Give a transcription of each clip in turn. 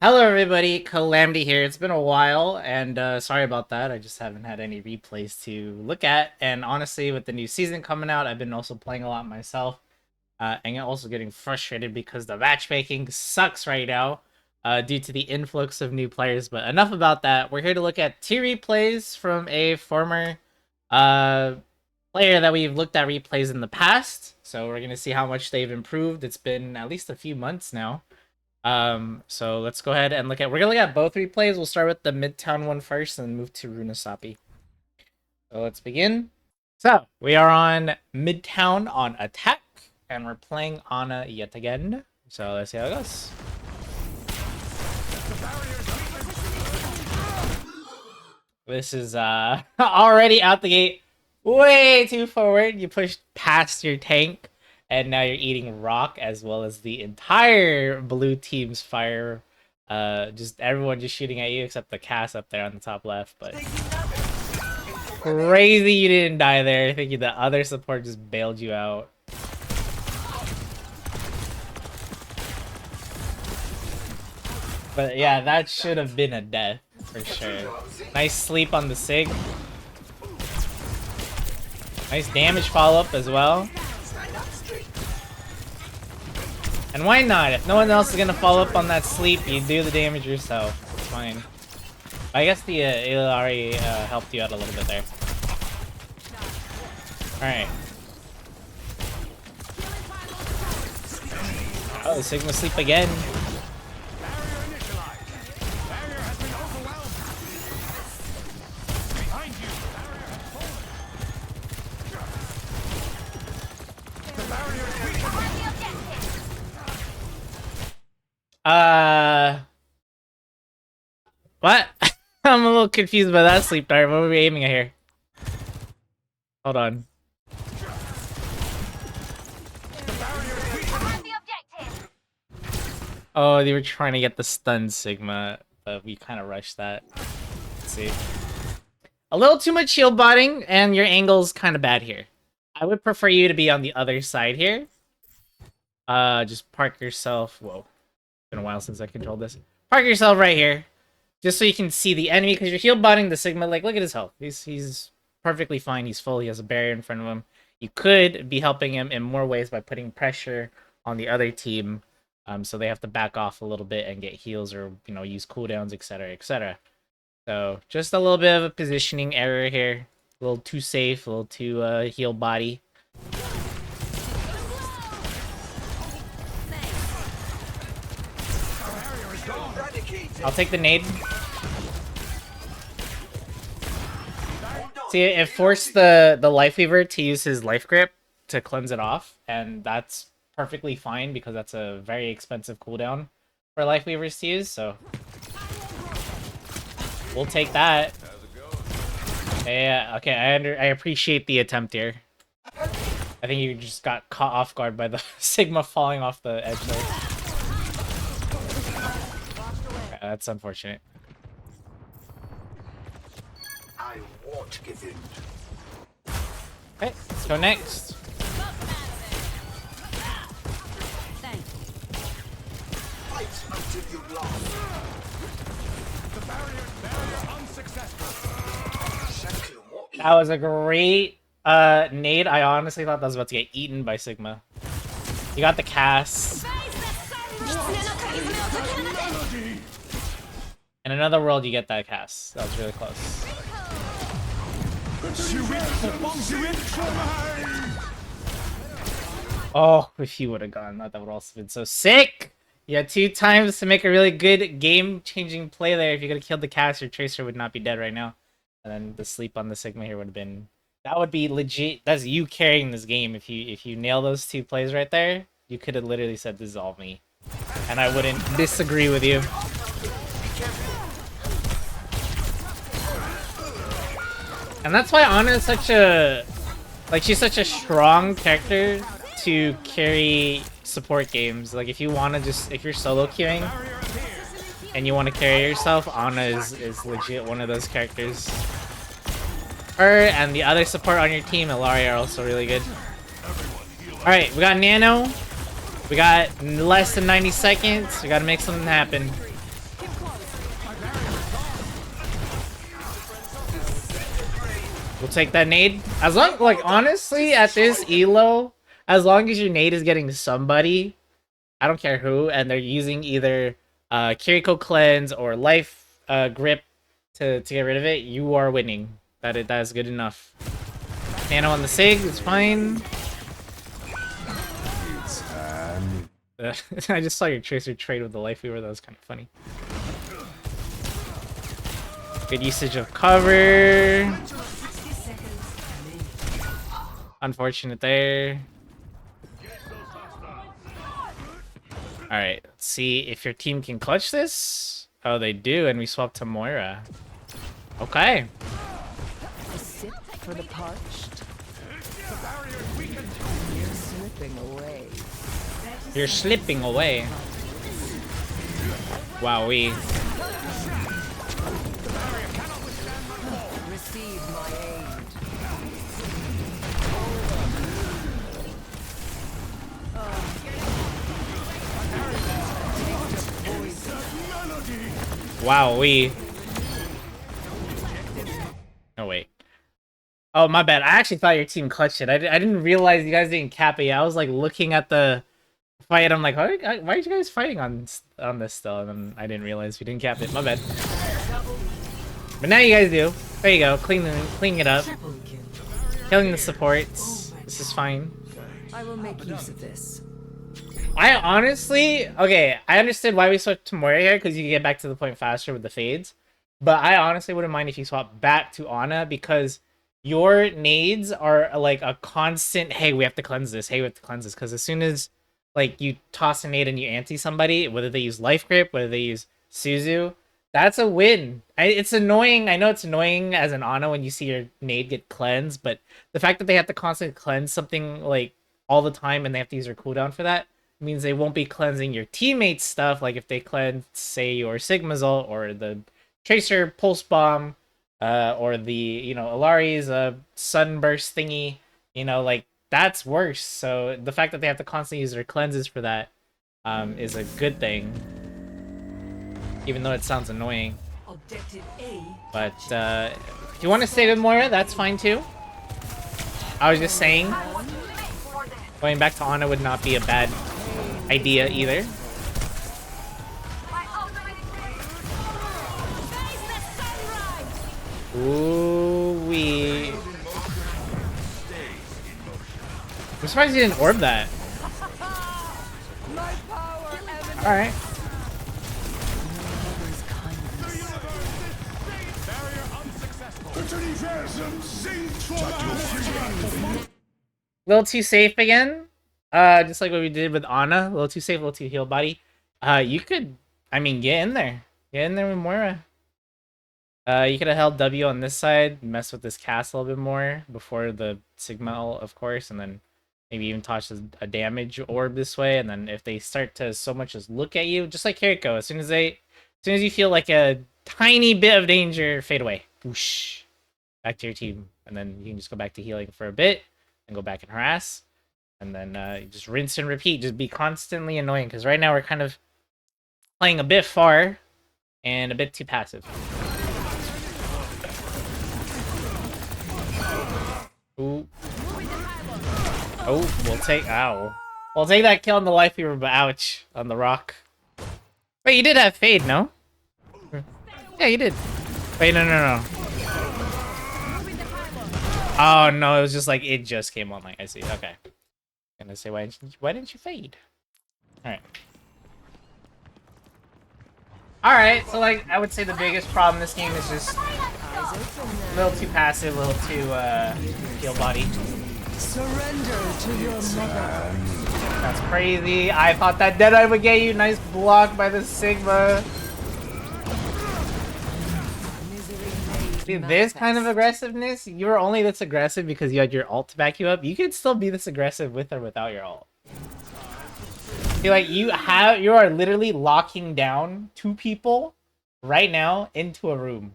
Hello everybody, Calamity here. It's been a while, and sorry about that. I just haven't had any replays to look at. And honestly, with the new season coming out, I've been also playing a lot myself, and also getting frustrated because the matchmaking sucks right now, due to the influx of new players. But enough about that. We're here to look at two replays from a former uh, player that we've looked at replays in the past. So we're gonna see how much they've improved. It's been at least a few months now. So let's go ahead and we're gonna look at both replays. We'll start with the Midtown one first and move to Runasapi. So let's begin. So we are on Midtown on attack, and we're playing Ana yet again. So let's see how it goes. This is already out the gate way too forward. You pushed past your tank, and now you're eating rock as well as the entire blue team's fire. Just everyone just shooting at you except the Cass up there on the top left. But crazy you didn't die there. I think the other support just bailed you out. But yeah, that should have been a death for sure. Nice sleep on the Sig. Nice damage follow-up as well. And why not? If no one else is gonna follow up on that sleep, you do the damage yourself. It's fine. I guess the Ilari helped you out a little bit there. Alright. Oh, the Sigma sleep again. What? I'm a little confused by that sleep dart. What were we aiming at here? Hold on. Oh, they were trying to get the stun Sigma, but we kind of rushed that. Let's see. A little too much shield botting, and your angle's kind of bad here. I would prefer you to be on the other side here. Just park yourself. Whoa. It's been a while since I controlled this. Park yourself right here. Just so you can see the enemy, because you're heal botting the Sigma. Like, look at his health. He's perfectly fine. He's full. He has a barrier in front of him. You could be helping him in more ways by putting pressure on the other team, so they have to back off a little bit and get heals or, you know, use cooldowns, etc., etc. So, just a little bit of a positioning error here. A little too safe, a little too heal body. I'll take the nade. See, it forced the Life Weaver to use his Life Grip to cleanse it off, and that's perfectly fine because that's a very expensive cooldown for Life Weavers to use, so we'll take that. Yeah, okay, I appreciate the attempt here. I think you just got caught off guard by the Sigma falling off the edge there. That's unfortunate. I won't give in. Okay, let's go next. That was a great nade. I honestly thought that was about to get eaten by Sigma. You got the cast. In another world, you get that cast. That was really close. Oh, if you would have gotten that, that would also been so sick. You had 2 times to make a really good game-changing play there. If you could have killed the cast, your Tracer would not be dead right now. And then the sleep on the Sigma here would have been... That would be legit. That's you carrying this game. If you nail those 2 plays right there, you could have literally said, "This is all me." And I wouldn't disagree with you. And that's why Ana is such a... Like, she's such a strong character to carry support games. Like, if you want to just... If you're solo queuing and you want to carry yourself, Ana is legit one of those characters. Her and the other support on your team, Ilaria, are also really good. Alright, we got Nano. We got less than 90 seconds. We gotta make something happen. We'll take that nade. As long, like, honestly, at this elo, as long as your nade is getting somebody, I don't care who, and they're using either Kiriko Cleanse or Life Grip to get rid of it, you are winning. That is good enough. Nano on the Sig is fine. I just saw your Tracer trade with the Life Weaver. That was kind of funny. Good usage of cover. Unfortunate there. Alright, let's see if your team can clutch this. Oh, they do, and we swap to Moira. Okay. A sip for the parched. You're slipping away. You're slipping away. Wowee. Receive my aid. Wowee. Oh, wait. Oh, my bad. I actually thought your team clutched it. I didn't realize you guys didn't cap it yet. I was, like, looking at the fight. I'm like, why are you guys fighting on this still? And then I didn't realize we didn't cap it. My bad. But now you guys do. There you go. Cleaning it up. Killing the supports. This is fine. I will make use of this. I honestly... Okay, I understood why we switched to Moira here, because you can get back to the point faster with the fades. But I honestly wouldn't mind if you swap back to Ana, because your nades are like a constant, hey, we have to cleanse this, hey, we have to cleanse this. Because as soon as like you toss a nade and you anti somebody, whether they use Life Grip, whether they use Suzu, that's a win. It's annoying. I know it's annoying as an Ana when you see your nade get cleansed, but the fact that they have to constantly cleanse something like all the time and they have to use their cooldown for that means they won't be cleansing your teammates' stuff. Like if they cleanse, say, your Sigmazol or the Tracer Pulse Bomb, or the, you know, Alari's Sunburst thingy, you know, like that's worse. So the fact that they have to constantly use their cleanses for that is a good thing. Even though it sounds annoying. But if you want to stay with Moira, that's fine too. I was just saying, going back to Ana would not be a bad idea either. Ooh-wee. I'm surprised you didn't orb that. Alright. Little too safe again. Just like what we did with Ana. A little too safe, a little too heal body. You could, I mean, get in there. Get in there with Moira. You could have held W on this side, mess with this cast a little bit more before the Sigma, of course, and then maybe even toss a damage orb this way. And then if they start to so much as look at you, just like Kiriko, as soon as you feel like a tiny bit of danger, fade away. Whoosh. Back to your team, and then you can just go back to healing for a bit, and go back and harass, and then just rinse and repeat. Just be constantly annoying, because right now we're kind of playing a bit far and a bit too passive. Ooh. Oh, we'll take that kill on the Life Weaver, but ouch on the rock. Wait, you did have fade, no? Yeah, you did. Wait, no. Oh no, it was just like it just came on. Like I see. Okay. I'm gonna say why didn't you fade? All right. All right. So like I would say the biggest problem in this game is just a little too passive, a little too heal body. Surrender to your mother. That's crazy. I thought that Deadeye would get you. Nice block by the Sigma. See, this kind of aggressiveness, you were only this aggressive because you had your ult to back you up. You could still be this aggressive with or without your ult. See, like you are literally locking down two people right now into a room.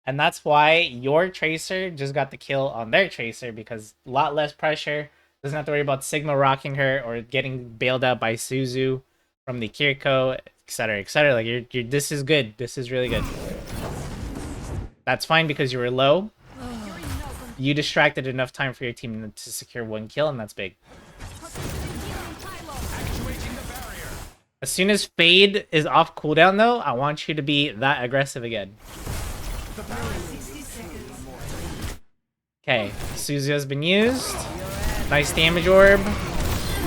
And that's why your Tracer just got the kill on their Tracer, because a lot less pressure. Doesn't have to worry about Sigma rocking her or getting bailed out by Suzu from the Kiriko, etc., etc. Like you're this is good. This is really good. That's fine because you were low. you distracted enough time for your team to secure 1 kill, and that's big. As soon as Fade is off cooldown, though, I want you to be that aggressive again. Okay, Suzu's been used. Nice damage orb.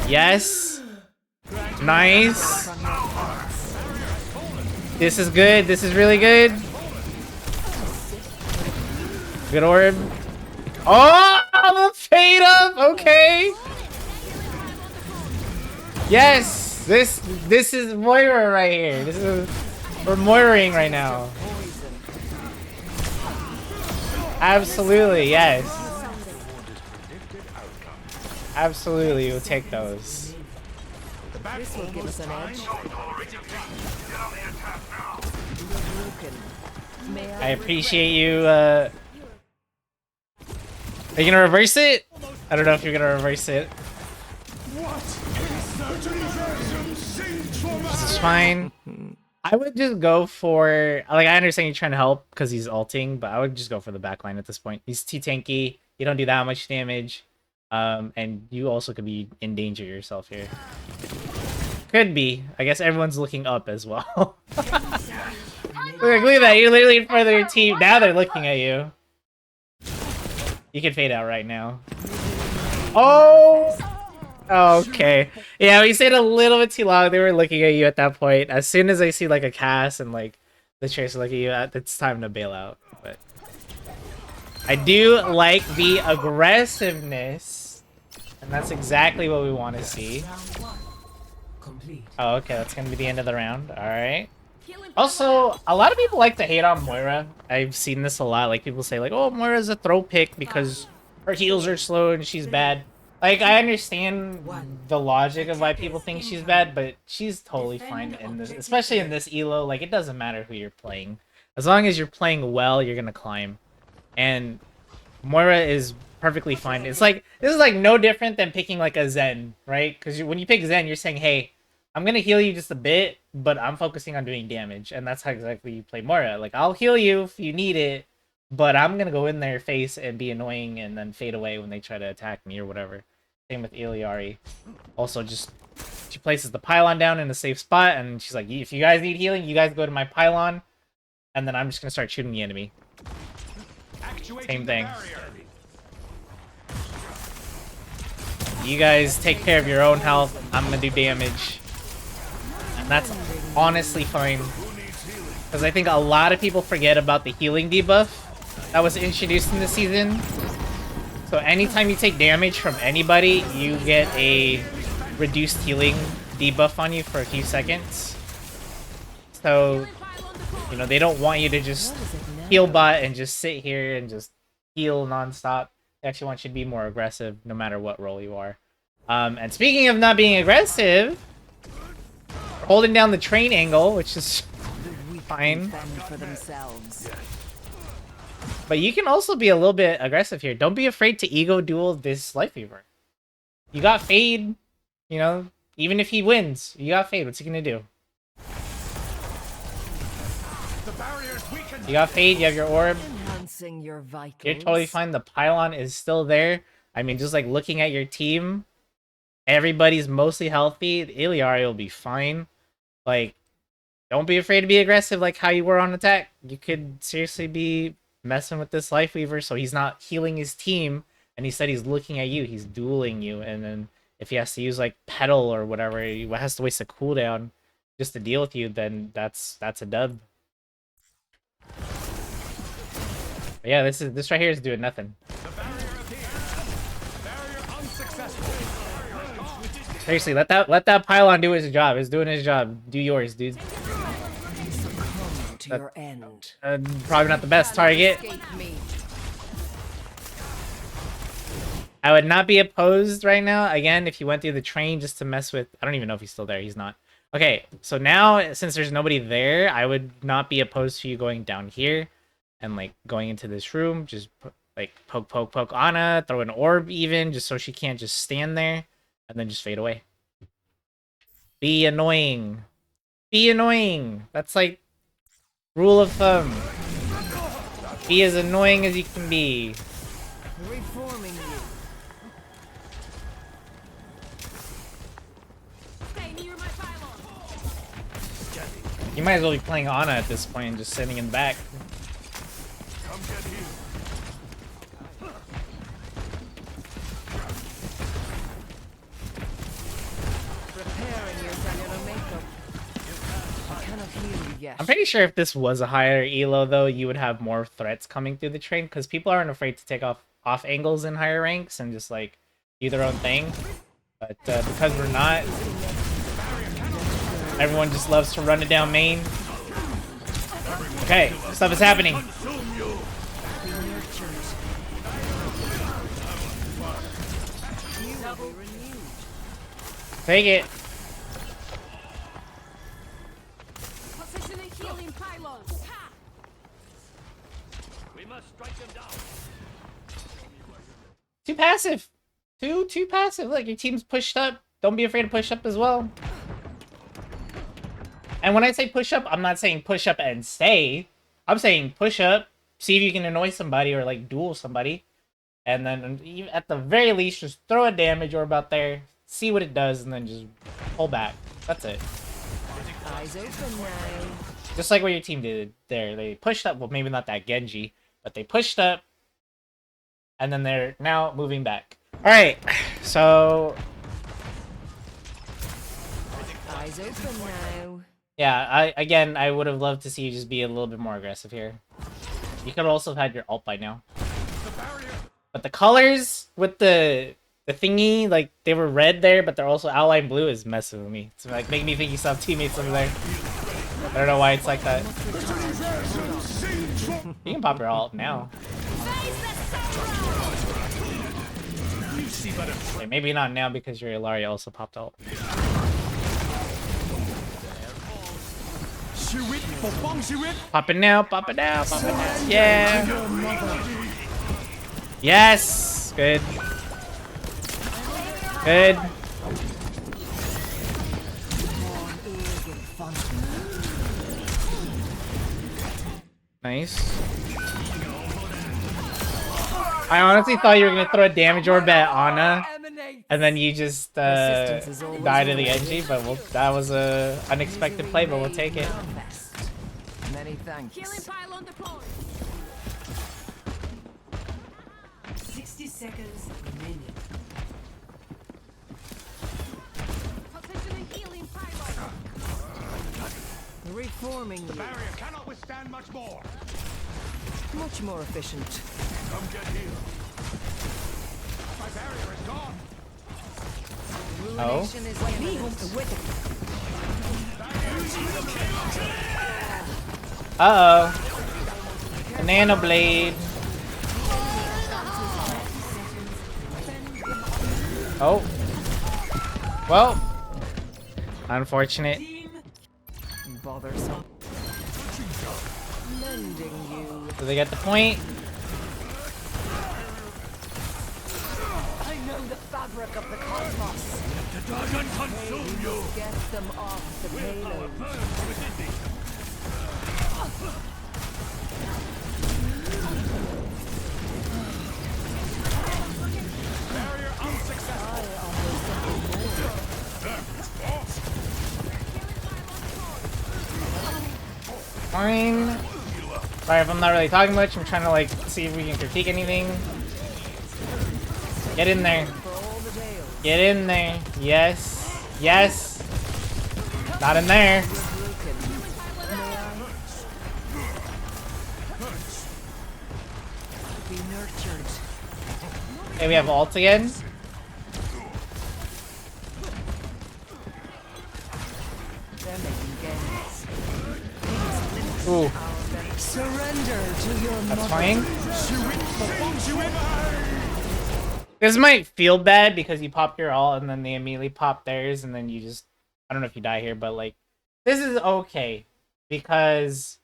Yes. Nice. This is good. This is really good. Good orb. Oh, the fade up. Okay. Yes. This is Moira right here. We're Moiraing right now. Absolutely, yes. Absolutely, we'll take those. This will give us an edge. I appreciate you, Are you gonna reverse it? I don't know if you're gonna reverse it. This is fine. I would just go for... Like, I understand you're trying to help because he's ulting, but I would just go for the backline at this point. He's T-tanky. You don't do that much damage. And you also could be in danger yourself here. Could be. I guess everyone's looking up as well. Look at that. You're literally in front of your team. Now they're looking at you. You can fade out right now. Oh! Okay. Yeah, we stayed a little bit too long. They were looking at you at that point. As soon as I see like a cast and like the Tracer looking at you, it's time to bail out. But I do like the aggressiveness, and that's exactly what we want to see. Oh, okay, that's gonna be the end of the round. All right. Also, a lot of people like to hate on Moira. I've seen this a lot. Like people say, like, "Oh, Moira's a throw pick because her heals are slow and she's bad." Like, I understand the logic of why people think she's bad, but she's totally fine in this, especially in this elo. Like, it doesn't matter who you're playing. As long as you're playing well, you're gonna climb. And Moira is perfectly fine. It's like, this is like no different than picking like a Zen, right? Because when you pick Zen, you're saying, hey, I'm gonna heal you just a bit, but I'm focusing on doing damage. And that's how exactly you play Moira. Like, I'll heal you if you need it, but I'm gonna go in their face and be annoying and then fade away when they try to attack me or whatever. Same with Iliari. Also, just she places the pylon down in a safe spot, and she's like, "If you guys need healing, you guys go to my pylon, and then I'm just gonna start shooting the enemy." Same thing. You guys take care of your own health. I'm gonna do damage, and that's honestly fine. Because I think a lot of people forget about the healing debuff that was introduced in the season. So anytime you take damage from anybody, you get a reduced healing debuff on you for a few seconds. So, you know, they don't want you to just heal bot and just sit here and just heal nonstop. They actually want you to be more aggressive no matter what role you are. And speaking of not being aggressive, holding down the train angle, which is fine. But you can also be a little bit aggressive here. Don't be afraid to ego duel this Life Weaver. You got Fade, you know, even if he wins, you got Fade. What's he gonna do? You got Fade, you have your orb. You're totally fine. The pylon is still there. I mean, just like looking at your team, everybody's mostly healthy. Iliari will be fine. Like, don't be afraid to be aggressive like how you were on attack. You could seriously be messing with this Life Weaver so he's not healing his team, and instead he's looking at you, he's dueling you, and then if he has to use like Petal or whatever, he has to waste a cooldown just to deal with you, then that's a dub. But yeah, this right here is doing nothing. Seriously, let that pylon do his job. It's doing his job. Do yours, dude. To your end. Probably not the best target. I would not be opposed right now. Again, if you went through the train just to mess with... I don't even know if he's still there. He's not. Okay, so now, since there's nobody there, I would not be opposed to you going down here and, like, going into this room. Just, like, poke Ana, throw an orb even, just so she can't just stand there, and then just fade away. Be annoying. Be annoying. That's, like, rule of thumb. Be as annoying as you can be. Reforming you. Stay near my pylon. You might as well be playing Ana at this point and just sitting in the back. Come get healed. Preparing your cellular makeup. I cannot heal you yet. I'm pretty sure if this was a higher elo though, you would have more threats coming through the train because people aren't afraid to take off angles in higher ranks and just like do their own thing. But because we're not, everyone just loves to run it down main. Okay, stuff is happening. Take it. Positioning healing pylons. Ha! We must strike them down. Too passive. Too passive. Like your team's pushed up. Don't be afraid to push up as well. And when I say push up, I'm not saying push up and stay. I'm saying push up, see if you can annoy somebody or like duel somebody. And then at the very least, just throw a damage orb out there, see what it does, and then just pull back. That's it. Eyes open now. Just like what your team did there. They pushed up, well maybe not that Genji, but they pushed up, and then they're now moving back. Alright, so... Eyes open now. yeah, I would have loved to see you just be a little bit more aggressive here. You could also have had your ult by now. But the colors with the thingy, like they were red there, but they're also outline blue is messing with me. It's like making me think you saw teammates over there. I don't know why it's like that. You can pop your ult now. Okay, maybe not now because your Ilaria also popped ult. Pop it now, pop it now, pop it now. Yeah. Yes. Good. Good. Nice. I honestly thought you were gonna throw a damage orb at Ana, and then you just died to the Genji, but that was a unexpected play, but we'll take it. Many thanks. Healing pylon deployed. 60 seconds remaining. Positioning healing pylon. Reforming you. Barrier cannot withstand much more. Much more efficient. Come get healed. My barrier is gone. Ruination is imminent. With Uh-oh. Banana Blade. Oh. Well. Unfortunate. bothersome. Mending you. Do they get the point? I know the fabric of the cosmos. The dragon consume you. Get them off the payload. Barrier unsuccessful. Fine. Sorry if I'm not really talking much. I'm trying to like see if we can critique anything. Get in there. Get in there. Yes. Yes. Not in there. Be nurtured. Okay, we have ult again. They're making gains. Ooh, Surrender to your that's mother. fine. This might feel bad because you pop your ult and then they immediately pop theirs and then you just... I don't know if you die here, but like... This is okay. Because...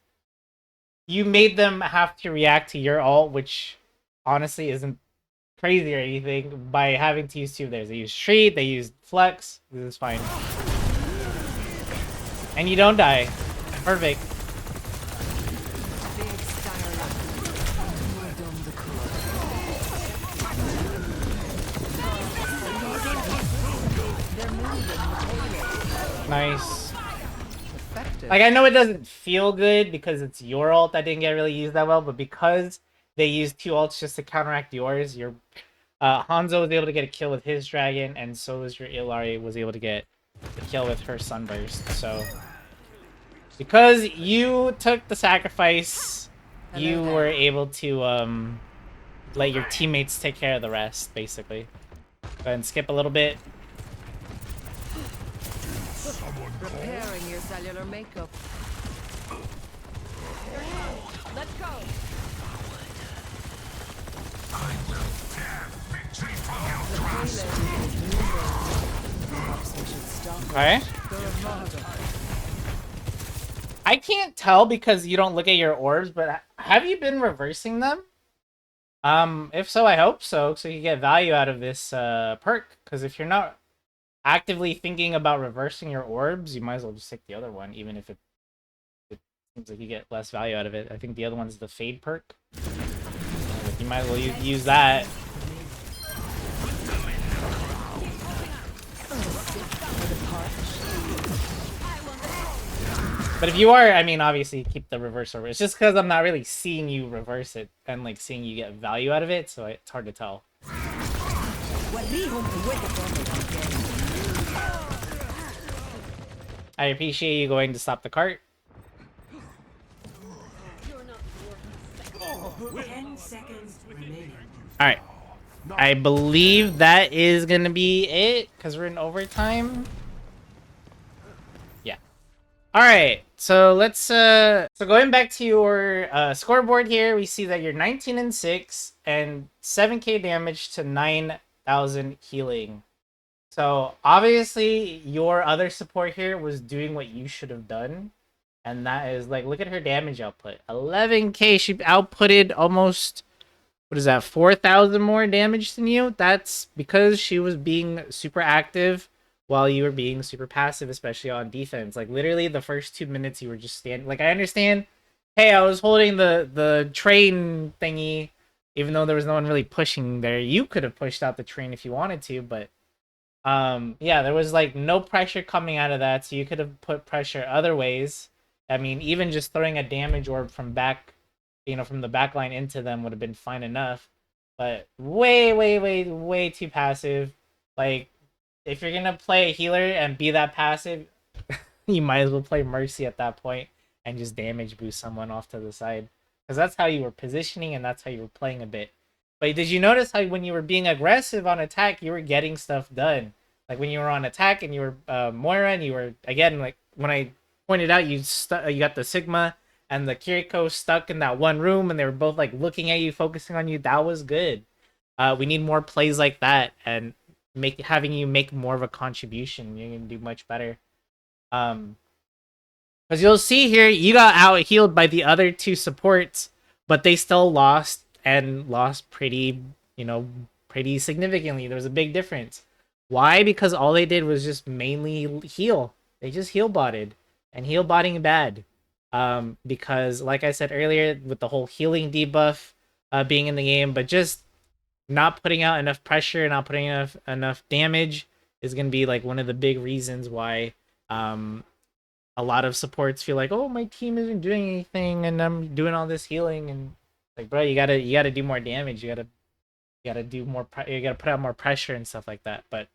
you made them have to react to your ult, which honestly isn't crazy or anything, by having to use two of theirs. They used Shriek, they used Flex. This is fine. And you don't die. Perfect. Big Skyrim. Well done, the crew. Nice. Effective. Like, I know it doesn't feel good because it's your ult that didn't get really used that well, but because they used 2 ults just to counteract yours, your Hanzo was able to get a kill with his dragon, and so was your Illari was able to get the kill with her sunburst. So, because you took the sacrifice, you were able to let your teammates take care of the rest, basically. Go ahead and skip a little bit. Repairing your cellular makeup. Let's go. Okay. I can't tell because you don't look at your orbs, but have you been reversing them? If so, I hope so, so you get value out of this perk. Because if you're not actively thinking about reversing your orbs, you might as well just take the other one, even if it seems like you get less value out of it. I think the other one's the fade perk. You might as well use that. But if you are, I mean, obviously keep the reverse over. It's just because I'm not really seeing you reverse it and like seeing you get value out of it, so it's hard to tell. I appreciate you going to stop the cart. 10 seconds remaining. All right. I believe that is going to be it because we're in overtime. Yeah. All right. So let's so going back to your scoreboard here, we see that you're 19-6 and 7k damage to 9,000 healing. So obviously your other support here was doing what you should have done. And that is like, look at her damage output. 11k. She outputted almost, what is that, 4,000 more damage than you? That's because she was being super active while you were being super passive, especially on defense. Like literally the first 2 minutes you were just standing. Like I understand, hey, I was holding the train thingy, even though there was no one really pushing there. You could have pushed out the train if you wanted to, but yeah, there was like no pressure coming out of that, so you could have put pressure other ways. I mean, even just throwing a damage orb from back, you know, from the back line into them would have been fine enough. But way too passive. Like, if you're gonna play a healer and be that passive, you might as well play Mercy at that point and just damage boost someone off to the side. Because that's how you were positioning and that's how you were playing a bit. But did you notice how when you were being aggressive on attack, you were getting stuff done? Like when you were on attack and you were Moira and you were, again, like when I pointed out, you got the Sigma and the Kiriko stuck in that one room and they were both like looking at you, focusing on you. That was good. We need more plays like that and having you make more of a contribution. You're gonna do much better. Because you'll see here, you got out healed by the other 2 supports, but they still lost and lost pretty, you know, pretty significantly. There was a big difference. Why? Because all they did was just mainly heal. They just heal botted. And heal botting bad. Because like I said earlier, with the whole healing debuff being in the game, but just not putting out enough pressure, not putting enough damage is going to be like one of the big reasons why a lot of supports feel like, oh, my team isn't doing anything and I'm doing all this healing. And like, bro, you gotta do more damage. You gotta do more. You gotta put out more pressure and stuff like that. But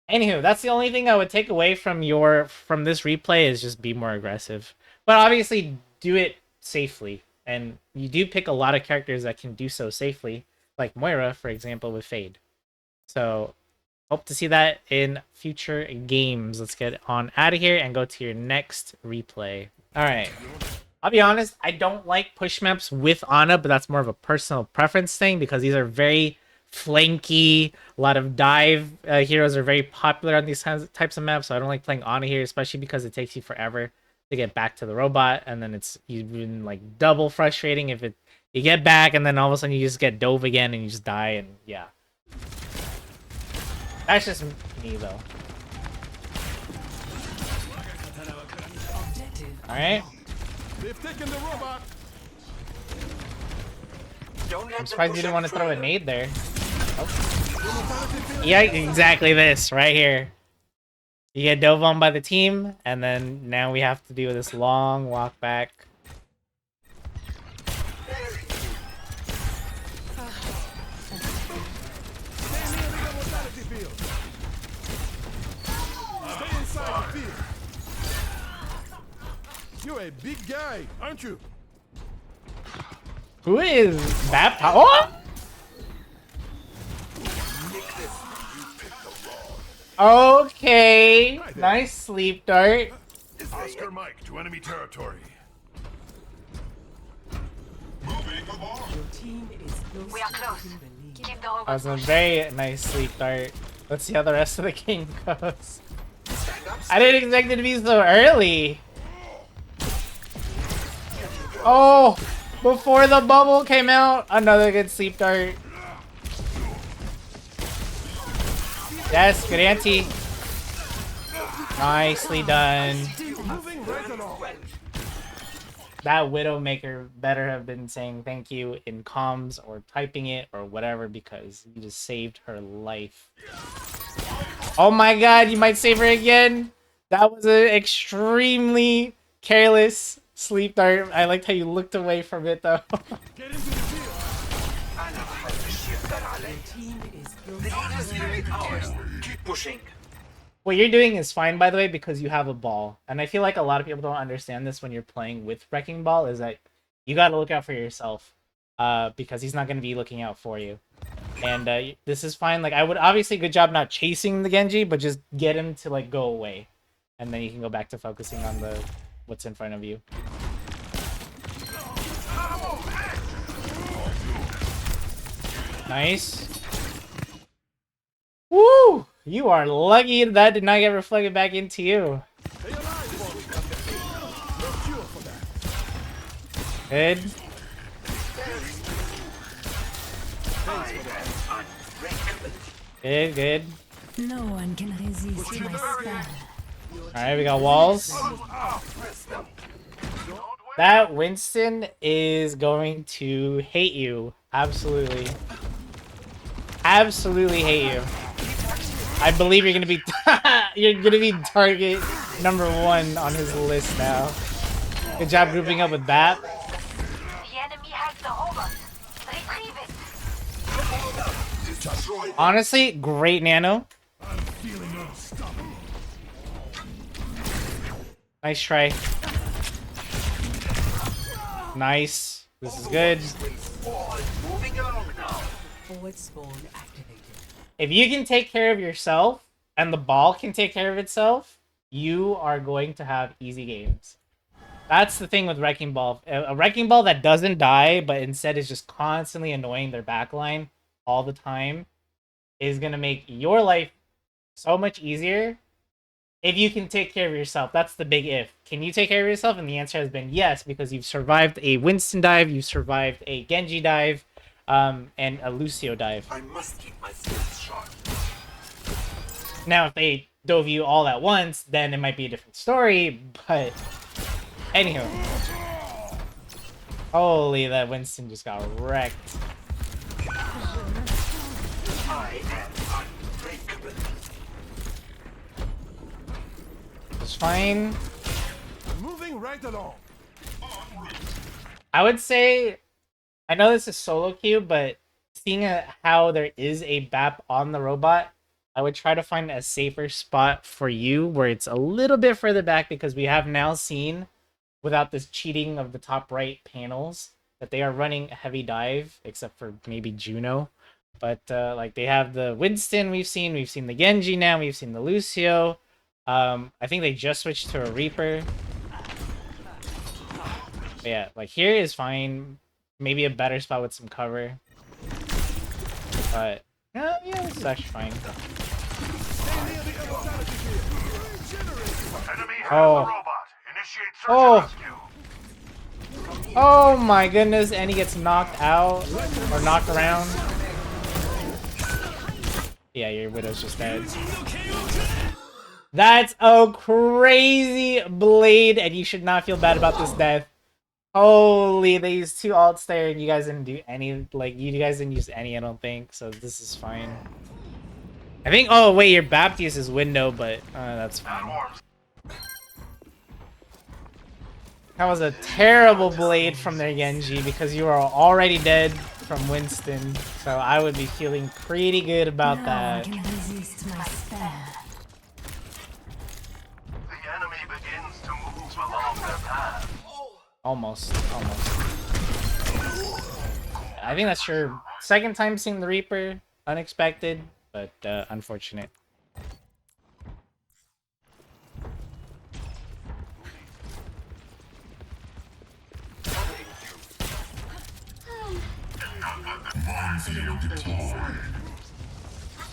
anywho, that's the only thing I would take away from this replay is just be more aggressive. But obviously do it safely. And you do pick a lot of characters that can do so safely, like Moira, for example, with Fade. So hope to see that in future games. Let's get on out of here and go to your next replay. All right. I'll be honest, I don't like push maps with Ana, but that's more of a personal preference thing because these are very flanky. A lot of dive heroes are very popular on these types of maps, so I don't like playing Ana here, especially because it takes you forever to get back to the robot, and then it's even like double frustrating if you get back and then all of a sudden you just get dove again and you just die, and yeah. That's just me though. Alright. They've taken the robot. I'm surprised you didn't want to throw a nade there. Oh. Yeah, exactly this right here. You get dove on by the team, and then now we have to do this long walk back. Stay inside the field. You're a big guy, aren't you? Who is that? Oh! Okay, nice sleep dart. Oscar Mike to enemy territory. Your team is close. We are close. to the lead. Keep the That robot was a pushing. very nice sleep dart. Let's see how the rest of the game goes. I didn't expect it to be so early. Oh, before the bubble came out, another good sleep dart. Yes, good anti. Nicely done. Moving right along. That Widowmaker better have been saying thank you in comms or typing it or whatever, because you just saved her life. Oh my god, you might save her again. That was an extremely careless sleep dart. I liked how you looked away from it though. Get into the field. Your team is close. Keep pushing. What you're doing is fine, by the way, because you have a ball. And I feel like a lot of people don't understand this when you're playing with Wrecking Ball, is that you got to look out for yourself. Because he's not going to be looking out for you. And this is fine. Like, I would obviously, good job not chasing the Genji, but just get him to, like, go away. And then you can go back to focusing on the what's in front of you. Nice. Woo! You are lucky that did not get reflected back into you. Stay alive, boys. No cure for that. Good. Good, good. No one can resist my spell. Alright, we got walls. That Winston is going to hate you. Absolutely. Absolutely hate you. I believe you're gonna be you're gonna be target #1 on his list now. Good job grouping up with Bat. The enemy has the robot. Retrieve it. Honestly, great nano. I'm feeling unstoppable. Nice try. Nice. This is good. Moving along now. Forward spawn activated. If you can take care of yourself and the ball can take care of itself, you are going to have easy games. That's the thing with Wrecking Ball. A Wrecking Ball that doesn't die, but instead is just constantly annoying their backline all the time, is going to make your life so much easier if you can take care of yourself. That's the big if. Can you take care of yourself? And the answer has been yes, because you've survived a Winston dive, you've survived a Genji dive, and a Lucio dive. I must keep my skills sharp. Now, if they dove you all at once, then it might be a different story, but anywho. Holy, that Winston just got wrecked. I am unbreakable. It's fine. Moving right along. I would say, I know this is solo queue, but seeing how there is a BAP on the robot, I would try to find a safer spot for you where it's a little bit further back, because we have now seen, without this cheating of the top right panels, that they are running a heavy dive, except for maybe Juno. But like, they have the Winston we've seen the Genji now, we've seen the Lucio. I think they just switched to a Reaper. But yeah, like, here is fine. Maybe a better spot with some cover. But yeah, this is actually fine. Stay near the immortality field. Regenerate. Enemy has Oh. the robot. Initiate search Oh. and rescue. Oh my goodness, and he gets knocked out or knocked around. Yeah, your Widow's just dead. That's a crazy blade, and you should not feel bad about this death. Holy, they used 2 ults there, and you guys didn't do any, like, you guys didn't use any, I don't think, so this is fine. I think. Oh wait, your Baptiste is window, but that's fine. That was a terrible blade from their Genji because you are already dead from Winston. So I would be feeling pretty good about No one that. can resist my spell. The enemy begins to move along their path. Almost. I think that's your second time seeing the Reaper. Unexpected, but unfortunate.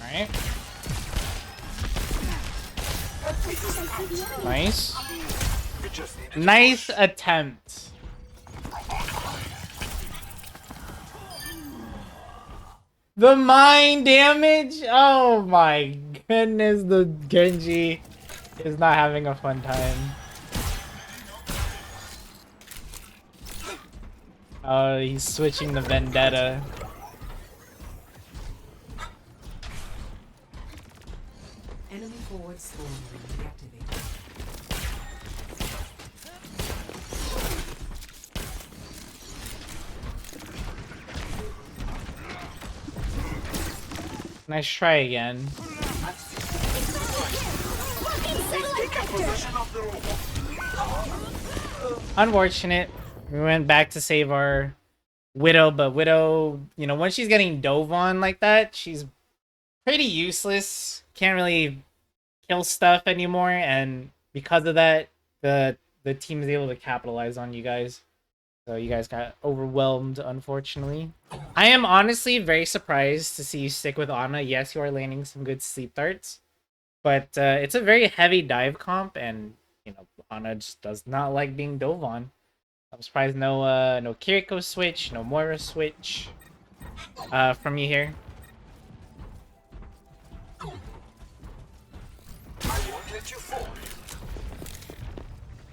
Alright. Nice. Nice attempt. The mine damage? Oh my goodness, the Genji is not having a fun time. Oh, he's switching the Vendetta. Enemy forward spawn reactivated. Nice try again. Unfortunate. We went back to save our Widow, but Widow, you know, when she's getting dove on like that, she's pretty useless. Can't really kill stuff anymore, and because of that, the team is able to capitalize on you guys. So you guys got overwhelmed, unfortunately. I am honestly very surprised to see you stick with Ana. Yes, you are landing some good sleep darts, but it's a very heavy dive comp, and you know Ana just does not like being dove on. I'm surprised no Kiriko switch, no Moira switch from you here.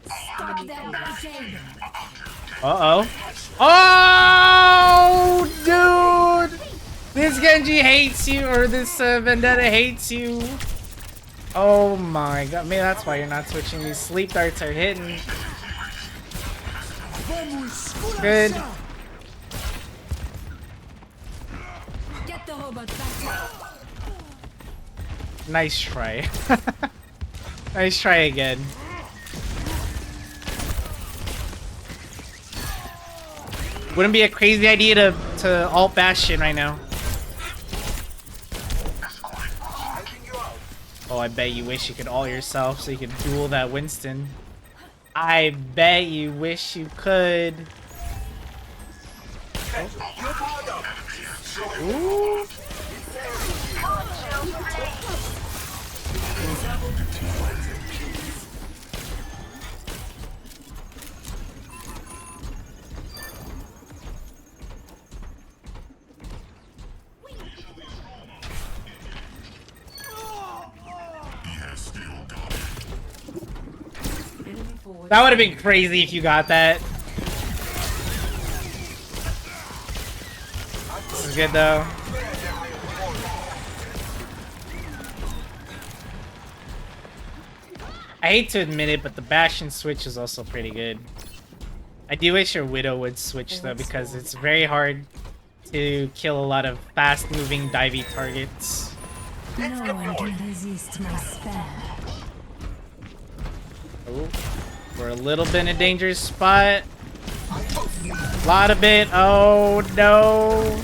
Stop that blade. Uh-oh. Oh, dude! This Genji hates you, or this Vendetta hates you. Oh my god. Maybe that's why you're not switching. These sleep darts are hitting. Good. Get the robot back. Nice try. Nice try again. Wouldn't be a crazy idea to alt Bastion right now. Oh, I bet you wish you could ult yourself so you could duel that Winston. I bet you wish you could. Ooh. That would have been crazy if you got that. This is good though. I hate to admit it, but the Bastion switch is also pretty good. I do wish your Widow would switch though, because it's very hard to kill a lot of fast-moving divey targets. No one can resist my spell. Oh, we're a little bit in a dangerous spot. Lot of bit. Oh no.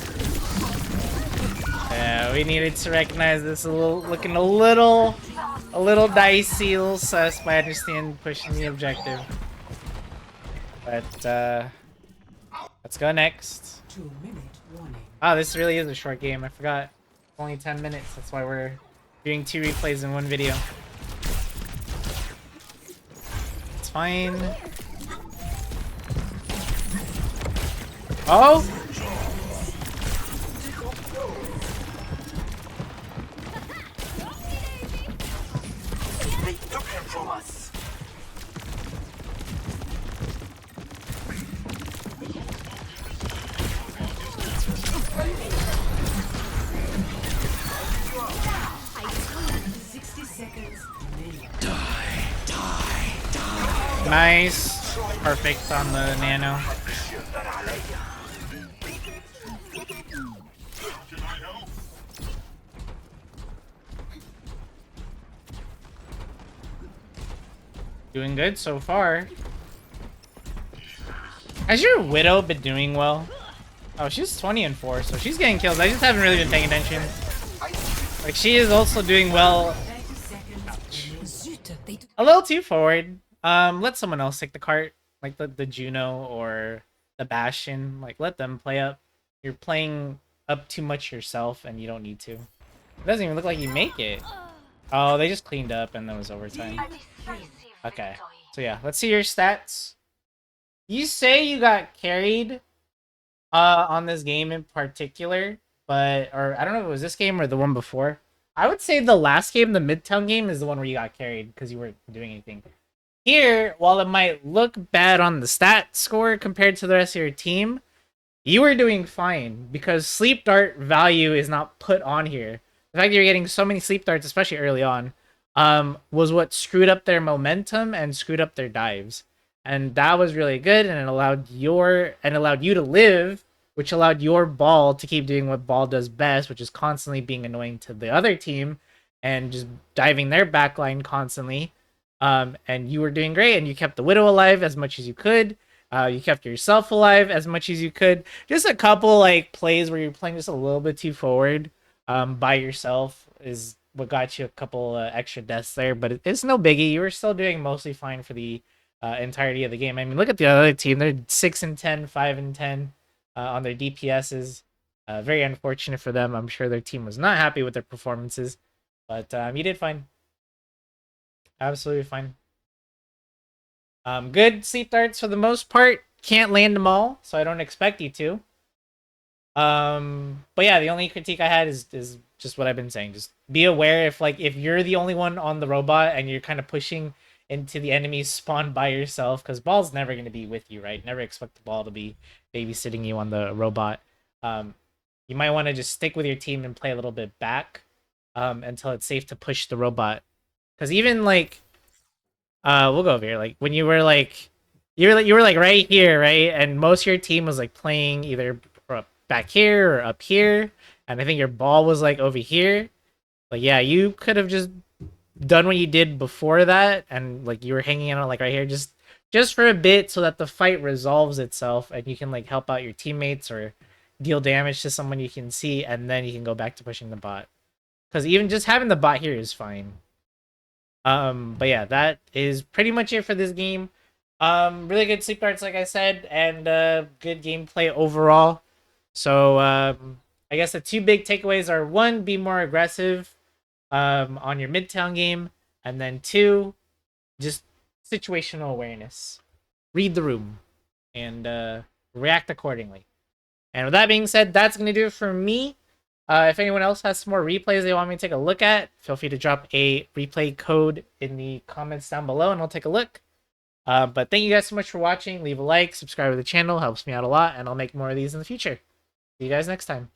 Yeah, we needed to recognize this looking a little dicey, a little sus, but I understand pushing the objective. But let's go next. 2-minute warning. Ah, this really is a short game. I forgot. It's only 10 minutes. That's why we're doing 2 replays in one video. It's fine. Oh! They took him from us. Nice. Perfect on the nano. Doing good so far. Has your Widow been doing well? Oh, she's 20 and 4, so she's getting kills. I just haven't really been paying attention. Like, she is also doing well. A little too forward. Let someone else take the cart. Like the Juno or the Bastion. Like, let them play up. You're playing up too much yourself, and you don't need to. It doesn't even look like you make it. Oh, they just cleaned up, and then it was overtime. A decisive Okay. victory. So yeah, let's see your stats. You say you got carried on this game in particular, but or I don't know if it was this game or the one before. I would say the last game, the Midtown game, is the one where you got carried because you weren't doing anything. Here, while it might look bad on the stat score compared to the rest of your team, you were doing fine because sleep dart value is not put on here. The fact that you're getting so many sleep darts, especially early on, was what screwed up their momentum and screwed up their dives. And that was really good, and it allowed you to live, which allowed your ball to keep doing what ball does best, which is constantly being annoying to the other team and just diving their backline constantly. And you were doing great, and you kept the Widow alive as much as you could. You kept yourself alive as much as you could. Just a couple like plays where you're playing just a little bit too forward by yourself is what got you a couple extra deaths there, but it's no biggie. You were still doing mostly fine for the entirety of the game. I mean, look at the other team. They're 6 and 10, 5 and 10 on their DPSs. Very unfortunate for them. I'm sure their team was not happy with their performances, but you did fine. Absolutely fine. Good sleep darts for the most part. Can't land them all, so I don't expect you to. But yeah, the only critique I had is just what I've been saying. Just be aware if you're the only one on the robot and you're kind of pushing into the enemy's spawn by yourself, because ball's never going to be with you, right? Never expect the ball to be babysitting you on the robot. You might want to just stick with your team and play a little bit back until it's safe to push the robot. Because even like, we'll go over here. Like when you were like right here, right, and most of your team was like playing either back here or up here, and I think your ball was like over here. Like yeah, you could have just done what you did before that, and like you were hanging out like right here, just for a bit, so that the fight resolves itself, and you can like help out your teammates or deal damage to someone you can see, and then you can go back to pushing the bot. Because even just having the bot here is fine. But yeah, that is pretty much it for this game. Really good sleep darts, like I said, and good gameplay overall. So I guess the two big takeaways are: one, be more aggressive on your Midtown game, and then two, just situational awareness. Read the room and react accordingly. And with that being said, that's going to do it for me. If anyone else has some more replays they want me to take a look at, feel free to drop a replay code in the comments down below, and I'll take a look. But thank you guys so much for watching. Leave a like, subscribe to the channel, helps me out a lot, and I'll make more of these in the future. See you guys next time.